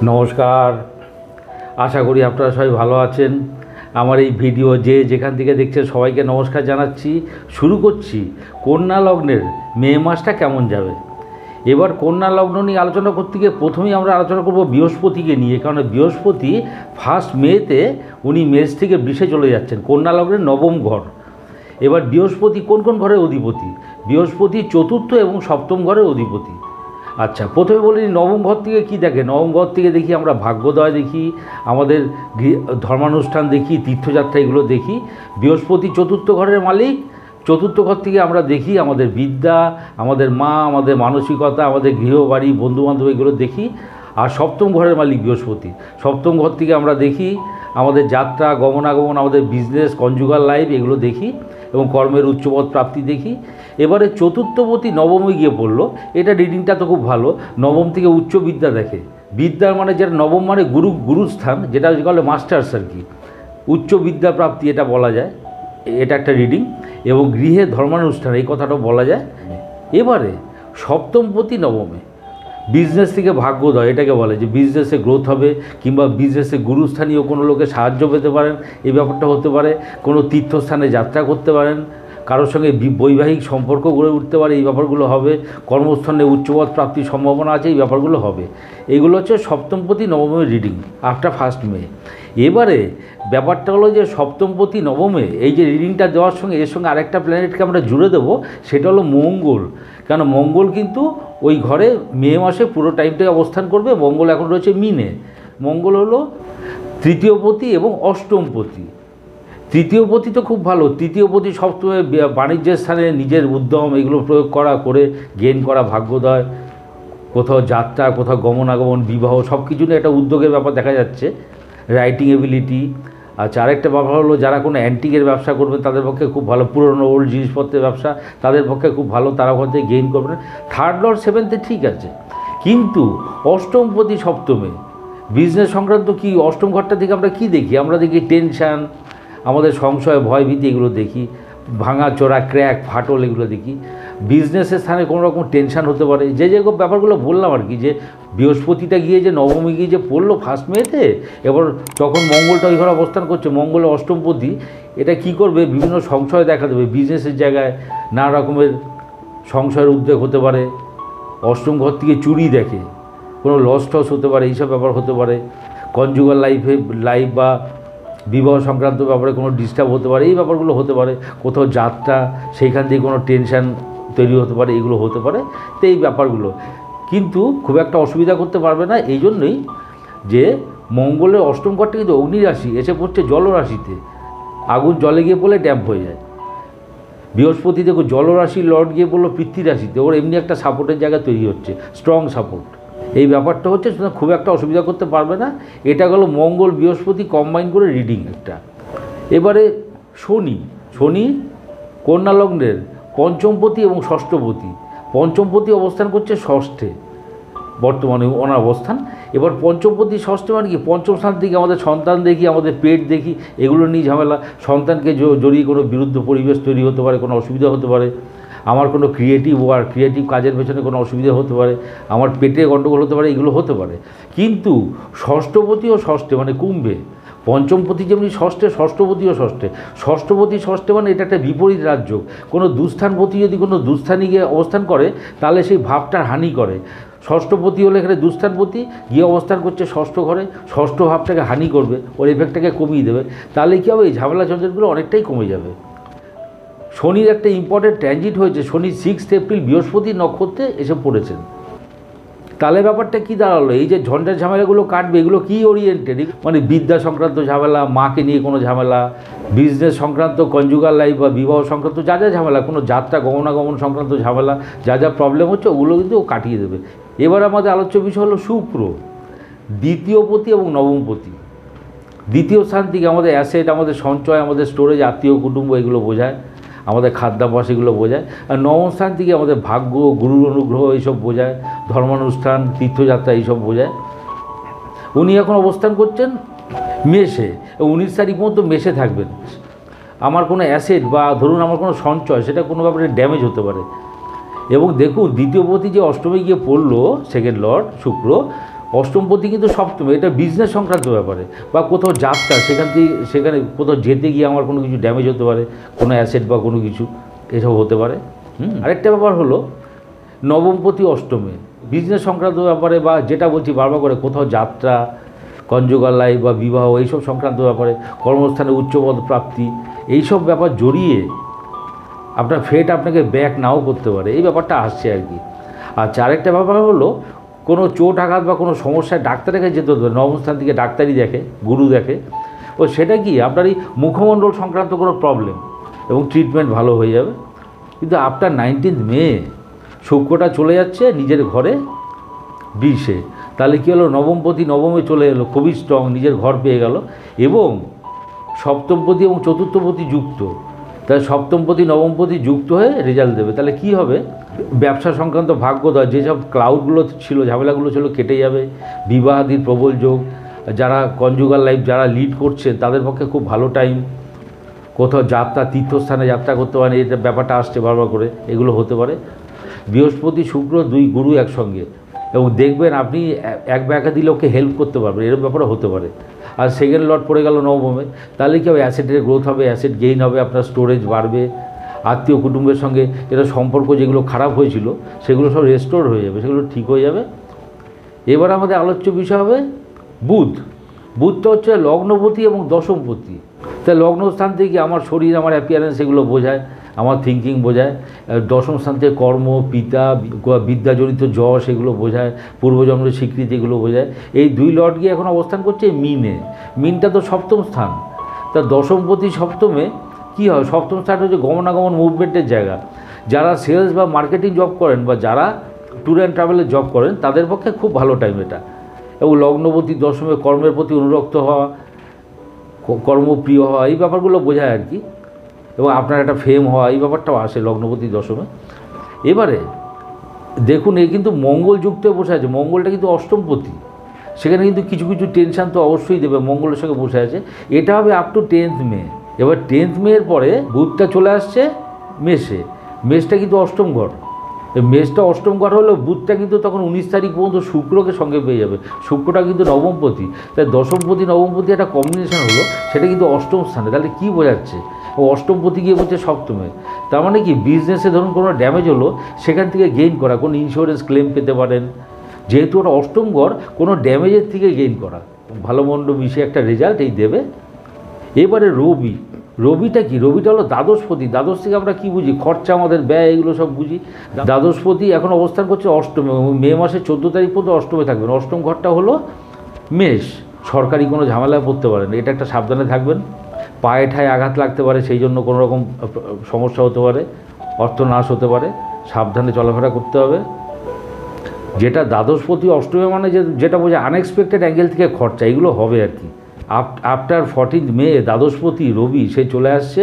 নমস্কার, আশা করি আপনারা সবাই ভালো আছেন। আমার এই ভিডিও যে যেখান থেকে দেখছেন সবাইকে নমস্কার জানাচ্ছি। শুরু করছি কন্যা লগ্নের মে মাসটা কেমন যাবে। এবার কন্যা লগ্ন নিয়ে আলোচনা করতে গিয়ে প্রথমেই আমরা আলোচনা করব বৃহস্পতিকে নিয়ে, কারণ বৃহস্পতি 1 মেতে উনি মেষ থেকে বৃষে চলে যাচ্ছেন, কন্যা লগ্নের নবম ঘর। এবার বৃহস্পতি কোন কোন ঘরের অধিপতি? বৃহস্পতি চতুর্থ এবং সপ্তম ঘরের অধিপতি। আচ্ছা, প্রথমে বলি নবম ঘর থেকে কী দেখে। নবম ঘর থেকে দেখি আমরা ভাগ্যোদয় দেখি, আমাদের ধর্মানুষ্ঠান দেখি, তীর্থযাত্রা এগুলো দেখি। বৃহস্পতি চতুর্থ ঘরের মালিক। চতুর্থ ঘর থেকে আমরা দেখি আমাদের বিদ্যা, আমাদের মা, আমাদের মানসিকতা, আমাদের গৃহবাড়ি, বন্ধুবান্ধব এগুলো দেখি। আর সপ্তম ঘরের মালিক বৃহস্পতি। সপ্তম ঘর থেকে আমরা দেখি আমাদের যাত্রা, গমনাগমন, আমাদের বিজনেস, কনজুগাল লাইফ এগুলো দেখি এবং কর্মের উচ্চপদ প্রাপ্তি দেখি। এবারে চতুর্থপতি নবমে গিয়ে পড়লো, এটা রিডিংটা তো খুব ভালো। নবম থেকে উচ্চ বিদ্যা দেখে। বিদ্যার মানে যেটা নবম মানে গুরুস্থান, যেটা বলে মাস্টার্স আর কি, উচ্চ বিদ্যা প্রাপ্তি এটা বলা যায়। এটা একটা রিডিং। এবং গৃহে ধর্মানুষ্ঠান এই কথাটাও বলা যায়। এবারে সপ্তমপতি নবমে বিজনেস থেকে ভাগ্যোদয়, এটাকে বলে যে বিজনেসে গ্রোথ হবে, কিংবা বিজনেসে গুরুস্থানীয় কোনো লোকের সাহায্য পেতে পারেন, এই ব্যাপারটা হতে পারে। কোনো তীর্থস্থানে যাত্রা করতে পারেন, কারোর সঙ্গে বৈবাহিক সম্পর্ক গড়ে উঠতে পারে, এই ব্যাপারগুলো হবে। কর্মস্থানে উচ্চপদ প্রাপ্তির সম্ভাবনা আছে, এই ব্যাপারগুলো হবে। এইগুলো হচ্ছে সপ্তমপতি নবমের রিডিং আফটার 1 মে। এবারে ব্যাপারটা হলো যে সপ্তমপতি নবমে এই যে রিডিংটা দেওয়ার সঙ্গে এর সঙ্গে আরেকটা প্ল্যানেটকে আমরা জুড়ে দেবো, সেটা হলো মঙ্গল। কেন মঙ্গল কিন্তু ওই ঘরে মে মাসে পুরো টাইমটাই অবস্থান করবে। মঙ্গল এখন রয়েছে মিনে। মঙ্গল হলো তৃতীয়পতি এবং অষ্টমপতি। তৃতীয়পতি তো খুব ভালো। তৃতীয়পতি সবসময় বাণিজ্যের স্থানে নিজের উদ্যম এগুলো প্রয়োগ করে গেইন করা, ভাগ্যোদয়, কোথাও যাত্রা, কোথাও গমনাগমন, বিবাহ, সব কিছু নিয়ে একটা উদ্যোগের ব্যাপার দেখা যাচ্ছে। Writing ability. আচ্ছা, আরেকটা ব্যাপার হলো যারা কোনো অ্যান্টিকের ব্যবসা করবেন তাদের পক্ষে খুব ভালো। পুরনো ওল্ড জিনিসপত্রের ব্যবসা তাদের পক্ষে খুব ভালো, তারা ওখান থেকে গেইন করবেন। থার্ড লর্ড 7th ঠিক আছে, কিন্তু অষ্টমপতি সপ্তমে বিজনেস সংক্রান্ত কি অষ্টম ঘরটা থেকে আমরা কি দেখি? আমরা দেখি টেনশান, আমাদের সংশয়, ভয়ভীতি এগুলো দেখি, ভাঙাচোরা, ক্র্যাক, ফাটল এগুলো দেখি। বিজনেসের স্থানে কোনো রকম টেনশান হতে পারে। যে ব্যাপারগুলো বললাম আর কি, যে বৃহস্পতিটা গিয়ে যে নবমী গিয়ে যে পড়লো 1 মেতে, এবার তখন মঙ্গলটা ওই ঘরে অবস্থান করছে, মঙ্গলের অষ্টমপতি। এটা কি করবে? বিভিন্ন সংশয় দেখা দেবে। বিজনেসের জায়গায় নানা রকমের সংশয়ের উদ্বেগ হতে পারে। অষ্টম ঘর থেকে চুরি দেখে, কোনো লস টস হতে পারে, এইসব ব্যাপার হতে পারে। কনজুগাল লাইফ বা বিবাহ সংক্রান্ত ব্যাপারে কোনো ডিস্টার্ব হতে পারে, এই ব্যাপারগুলো হতে পারে। কোথাও যাত্রা, সেইখান থেকে কোনো টেনশান তৈরি হতে পারে, এগুলো হতে পারে। তো এই ব্যাপারগুলো কিন্তু খুব একটা অসুবিধা করতে পারবে না। এই জন্যই যে মঙ্গলের অষ্টম ঘরটা কিন্তু অগ্নিরাশি এসে পড়ছে জলরাশিতে। আগুন জলে গিয়ে পড়লে ড্যাম্প হয়ে যায়। বৃহস্পতি দেখো জলরাশির লর্ড গিয়ে পড়লো পৃথ্বীরাশিতে, ওর এমনি একটা সাপোর্টের জায়গা তৈরি হচ্ছে, স্ট্রং সাপোর্ট। এই ব্যাপারটা হচ্ছে খুব একটা অসুবিধা করতে পারবে না। এটা গেল মঙ্গল বৃহস্পতি কম্বাইন করে রিডিং একটা। এবারে শনি কন্যা লগ্নের পঞ্চমপতি এবং ষষ্ঠপতি। পঞ্চমপতি অবস্থান করছে ষষ্ঠে বর্তমানে ওনার অবস্থান। এবার পঞ্চমপতি ষষ্ঠে মানে কি? পঞ্চম স্থান থেকে আমাদের সন্তান দেখি, আমাদের পেট দেখি, এগুলো নিয়ে ঝামেলা। সন্তানকে জড়িয়ে কোনো বিরুদ্ধ পরিবেশ তৈরি হতে পারে, কোনো অসুবিধা হতে পারে। আমার কোনো ক্রিয়েটিভ কাজের পেছনে কোনো অসুবিধা হতে পারে, আমার পেটে গণ্ডগোল হতে পারে, এগুলো হতে পারে। কিন্তু ষষ্ঠপতিও ষষ্ঠে মানে কুম্ভে। পঞ্চমপতি যেমনি ষষ্ঠে, ষষ্ঠপতিও ষষ্ঠে। ষষ্ঠপতি ষষ্ঠে মানে এটা একটা বিপরীত রাজ্য। কোনো দুস্থানপতি যদি কোনো দুস্থানে গিয়ে অবস্থান করে তাহলে সেই ভাবটার হানি করে। ষষ্ঠপতি হলে এখানে দুস্থানপতি গিয়ে অবস্থান করছে ষষ্ঠ ঘরে, ষষ্ঠ ভাবটাকে হানি করবে, ওর এফেক্টটাকে কমিয়ে দেবে। তাহলে কী হবে? এই ঝামেলা ঝঞ্ঝাটগুলো অনেকটাই কমে যাবে। শনির একটা ইম্পর্টেন্ট ট্রানজিট হয়েছে। শনি 6 এপ্রিল বৃহস্পতি নক্ষত্রে এসে পড়েছেন। তাহলে ব্যাপারটা কী দাঁড়ালো? এই যে ঝঞ্ঝাট ঝামেলাগুলো কাটবে, এগুলো কী ওরিয়েন্টেড? মানে বিদ্যা সংক্রান্ত ঝামেলা, মাকে নিয়ে কোনো ঝামেলা, বিজনেস সংক্রান্ত, কনজুগাল লাইফ বা বিবাহ সংক্রান্ত যা ঝামেলা, কোনো যাত্রা গমনাগমন সংক্রান্ত ঝামেলা, যা প্রবলেম হচ্ছে ওগুলো কিন্তু ও কাটিয়ে দেবে। এবার আমাদের আলোচ্য বিষয় হলো শুক্র, দ্বিতীয়পতি এবং নবমপতি। দ্বিতীয় স্থান থেকে আমাদের অ্যাসেট, আমাদের সঞ্চয়, আমাদের স্টোরেজ, আত্মীয় কুটুম্ব এগুলো বোঝায়, আমাদের খাদ্যাভ্যাস এগুলো বোঝায়। আর নবম স্থান থেকে আমাদের ভাগ্য, গুরুর অনুগ্রহ এইসব বোঝায়, ধর্মানুষ্ঠান, তীর্থযাত্রা এইসব বোঝায়। উনি এখন অবস্থান করছেন মেষে, 19 তারিখ পর্যন্ত মেষে থাকবেন। আমার কোনো অ্যাসেট বা ধরুন আমার কোনো সঞ্চয়, সেটা কোনো ব্যাপারে ড্যামেজ হতে পারে। এবং দেখুন দ্বিতীয়পতি যে অষ্টমে গিয়ে পড়লো, সেকেন্ড লর্ড শুক্র, অষ্টমপতি কিন্তু সপ্তমে, এটা বিজনেস সংক্রান্ত ব্যাপারে, বা কোথাও যাত্রা, সেখানে কোথাও যেতে গিয়ে আমার কোনো কিছু ড্যামেজ হতে পারে, কোনো অ্যাসেট বা কোনো কিছু এসব হতে পারে। আরেকটা ব্যাপার হলো নবমপতি অষ্টমে, বিজনেস সংক্রান্ত ব্যাপারে, বা যেটা বলছি বারবার করে, কোথাও যাত্রা, কনজুগাল লাইফ বা বিবাহ, এইসব সংক্রান্ত ব্যাপারে, কর্মস্থানে উচ্চপদ প্রাপ্তি, এইসব ব্যাপার জড়িয়ে আপনার ফেট আপনাকে ব্যাক নাও করতে পারে, এই ব্যাপারটা আসছে আর কি। আচ্ছা, আরেকটা ব্যাপার হলো কোনো চোট আঘাত বা কোনো সমস্যায় ডাক্তারের কাছে যেতে হতে পারে, নবম স্থান থেকে ডাক্তারই দেখে, গুরু দেখে, ও সেটা কি আপনার এই মুখমণ্ডল সংক্রান্ত কোনো প্রবলেম, এবং ট্রিটমেন্ট ভালো হয়ে যাবে। কিন্তু আফটার 19 মে শুক্রটা চলে যাচ্ছে নিজের ঘরে বৃষে, তাহলে কী হলো, নবমপতি নবমে চলে এলো, খুবই স্ট্রং, নিজের ঘর পেয়ে গেল, এবং সপ্তমপতি এবং চতুর্থপতি যুক্ত, তাহলে সপ্তমপতি নবমপতি যুক্ত হয়ে রেজাল্ট দেবে। তাহলে কি হবে, ব্যবসা সংক্রান্ত ভাগ্যোদয়, যেসব ক্লাউডগুলো ছিল, ঝামেলাগুলো ছিল, কেটে যাবে। বিবাহাদির প্রবল যোগ, যারা কনজুগাল লাইফ যারা লিড করছে তাদের পক্ষে খুব ভালো টাইম। কোথাও যাত্রা, তীর্থস্থানে যাত্রা করতে পারেন, এটা ব্যাপারটা আসছে বারবার করে, এগুলো হতে পারে। বৃহস্পতি শুক্র দুই গুরু একসঙ্গে, এবং দেখবেন আপনি এক ব্যাখ্যা দিলে ওকে হেল্প করতে পারবেন, এরকম ব্যাপারও হতে পারে। আর সেকেন্ড লট পড়ে গেল নবমে, তাহলে কী হবে, অ্যাসেটের গ্রোথ হবে, অ্যাসেট গেইন হবে, আপনার স্টোরেজ বাড়বে, আত্মীয় কুটুম্বের সঙ্গে এটা সম্পর্ক যেগুলো খারাপ হয়েছিল সেগুলো সব রেস্টোর হয়ে যাবে, সেগুলো ঠিক হয়ে যাবে। এবার আমাদের আলোচ্য বিষয় হবে বুধ। বুধটা হচ্ছে লগ্নপতি এবং দশমপতি। তাই লগ্নস্থান থেকে আমার শরীর, আমার অ্যাপিয়ারেন্স এগুলো বোঝায়, আমার থিঙ্কিং বোঝায়। দশম স্থান থেকে কর্ম, পিতা, বিদ্যাজনিত যশ এগুলো বোঝায়, পূর্বজন্মের স্বীকৃতি এগুলো বোঝায়। এই দুই লর্ড গিয়ে এখন অবস্থান করছে মিনে। মিনটা তো সপ্তম স্থান, তা দশমপতি সপ্তমে কী হয়, সপ্তম স্থান হচ্ছে গমনাগমন, মুভমেন্টের জায়গা। যারা সেলস বা মার্কেটিং জব করেন, বা যারা ট্যুর অ্যান্ড ট্রাভেলের জব করেন, তাদের পক্ষে খুব ভালো টাইম এটা। এবং লগ্নপতি দশমে কর্মের প্রতি অনুরক্ত হওয়া, কর্মপ্রিয় হওয়া, এই ব্যাপারগুলো বোঝায় আর কি। এবং আপনার একটা ফেম হওয়া, এই ব্যাপারটাও আসে লগ্নপতি দশমে। এবারে দেখুন, এ কিন্তু মঙ্গল যুক্ত হয়ে বসে আছে, মঙ্গলটা কিন্তু অষ্টমপতি, সেখানে কিন্তু কিছু কিছু টেনশান তো অবশ্যই দেবে, মঙ্গলের সঙ্গে বসে আছে। এটা হবে আপ টু 10th মে। এবার 10th মের পরে বুধটা চলে আসছে মেষে, মেষটা কিন্তু অষ্টম ঘর, মেষটা অষ্টম ঘর হলেও বুধটা কিন্তু তখন 19 তারিখ পর্যন্ত শুক্রকে সঙ্গে পেয়ে যাবে। শুক্রটা কিন্তু নবমপতি, তাই দশমপতি নবমপতি একটা কম্বিনেশন হলো, সেটা কিন্তু অষ্টম স্থানে। তাহলে কী বোঝাচ্ছে, অষ্টমপতি গিয়ে বলছে সপ্তমে, তার মানে কি বিজনেসে ধরুন কোনো ড্যামেজ হলো, সেখান থেকে গেইন করা, কোনো ইন্স্যুরেন্স ক্লেম পেতে পারেন, যেহেতু ওটা অষ্টম ঘর, কোনো ড্যামেজের থেকে গেইন করা, ভালো মন্দ মিশে একটা রেজাল্ট এই দেবে। এবারে রবি, রবিটা কি, রবিটা হলো দ্বাদশপতি। দ্বাদশ থেকে আমরা কী বুঝি, খরচা, আমাদের ব্যয়, এগুলো সব বুঝি। দ্বাদশপতি এখন অবস্থান করছে অষ্টমে, মে মাসের 14 তারিখ পর্যন্ত অষ্টমে থাকবেন। অষ্টম ঘরটা হলো মেষ, সরকারি কোনো ঝামেলায় পড়তে পারেন, এটা একটা সাবধানে থাকবেন। পায়ে ঠায় আঘাত লাগতে পারে, সেই জন্য কোনো রকম সমস্যা হতে পারে, অর্থনাশ হতে পারে, সাবধানে চলাফেরা করতে হবে। যেটা দ্বাদশপতি অষ্টমে মানে যেটা বোঝায় আনএক্সপেক্টেড অ্যাঙ্গেল থেকে খরচা, এগুলো হবে আর কি। আফটার 14th মে দ্বাদশপতি রবি সে চলে আসছে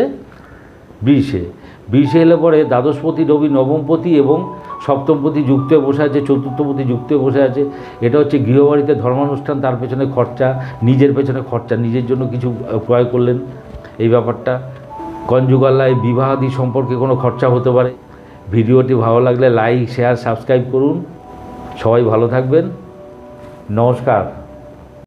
বৃষে। বৃষে এলে পরে দ্বাদশপতি রবি নবমপতি এবং সপ্তমপতি যুক্ত হয়ে বসে আছে, চতুর্থপতি যুক্ত হয়ে বসে আছে। এটা হচ্ছে গৃহবাড়িতে ধর্মানুষ্ঠান, তার পেছনে খরচা, নিজের পেছনে খরচা, নিজের জন্য কিছু ক্রয় করলেন, এই ব্যাপারটা। কনজুগাল লাইফ, বিবাহাদি সম্পর্কে কোনো খরচা হতে পারে। ভিডিওটি ভালো লাগলে লাইক, শেয়ার, সাবস্ক্রাইব করুন। সবাই ভালো থাকবেন, নমস্কার।